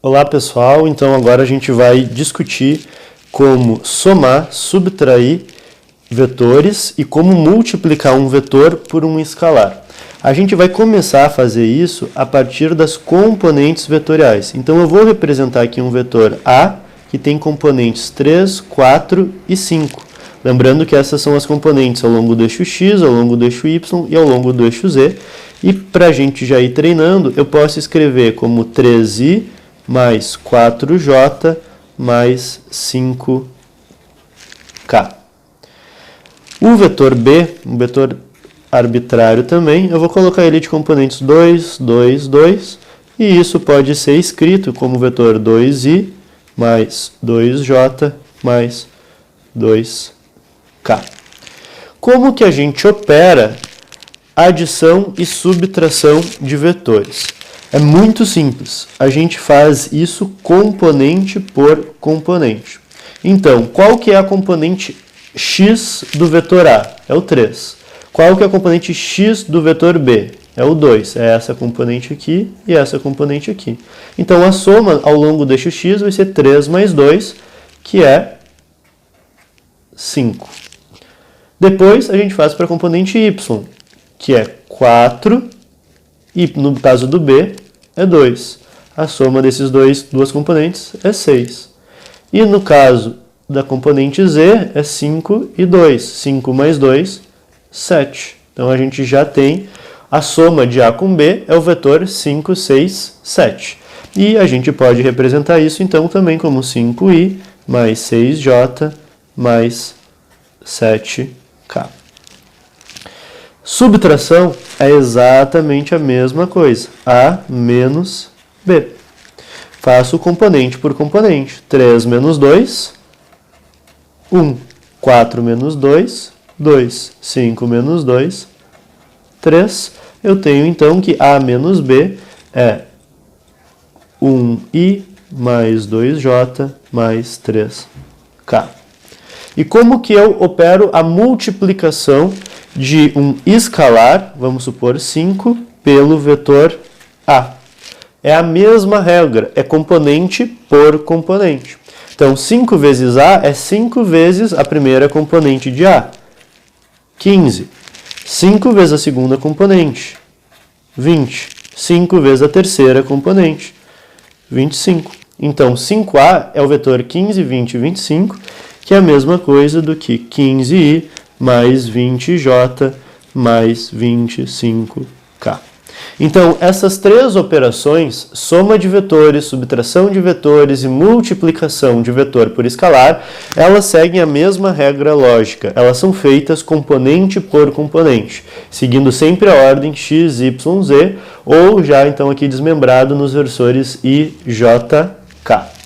Olá pessoal, então agora a gente vai discutir como somar, subtrair vetores e como multiplicar um vetor por um escalar. A gente vai começar a fazer isso a partir das componentes vetoriais. Então eu vou representar aqui um vetor A que tem componentes 3, 4 e 5. Lembrando que essas são as componentes ao longo do eixo x, ao longo do eixo y e ao longo do eixo z. E para a gente já ir treinando, eu posso escrever como 3i mais 4j mais 5k. O vetor b, um vetor arbitrário também, eu vou colocar ele de componentes 2, 2, 2, e isso pode ser escrito como vetor 2i mais 2j mais 2k. Como que a gente opera adição e subtração de vetores? É muito simples. A gente faz isso componente por componente. Então, qual que é a componente x do vetor A? É o 3. Qual que é a componente x do vetor B? É o 2. É essa componente aqui e essa componente aqui. Então, a soma ao longo do eixo x vai ser 3 mais 2, que é 5. Depois, a gente faz para a componente y, que é 4, e no caso do B, é 2. A soma desses duas componentes é 6. E no caso da componente z, é 5 e 2. 5 mais 2, 7. Então, a gente já tem a soma de A com B, é o vetor 5, 6, 7. E a gente pode representar isso, então, também como 5i mais 6j mais 7k. Subtração é exatamente a mesma coisa. A menos B. Faço componente por componente. 3 menos 2, 1. 4 menos 2, 2. 5 menos 2, 3. Eu tenho então que A menos B é 1i mais 2j mais 3k. E como que eu opero a multiplicação de um escalar, vamos supor 5, pelo vetor A? É a mesma regra, é componente por componente. Então, 5 vezes A é 5 vezes a primeira componente de A, 15. 5 vezes a segunda componente, 20. 5 vezes a terceira componente, 25. Então, 5A é o vetor 15, 20 e 25, que é a mesma coisa do que 15i mais 20j mais 25k. Então, essas três operações, soma de vetores, subtração de vetores e multiplicação de vetor por escalar, elas seguem a mesma regra lógica. Elas são feitas componente por componente, seguindo sempre a ordem x, y, z, ou já então aqui desmembrado nos versores i, j, k.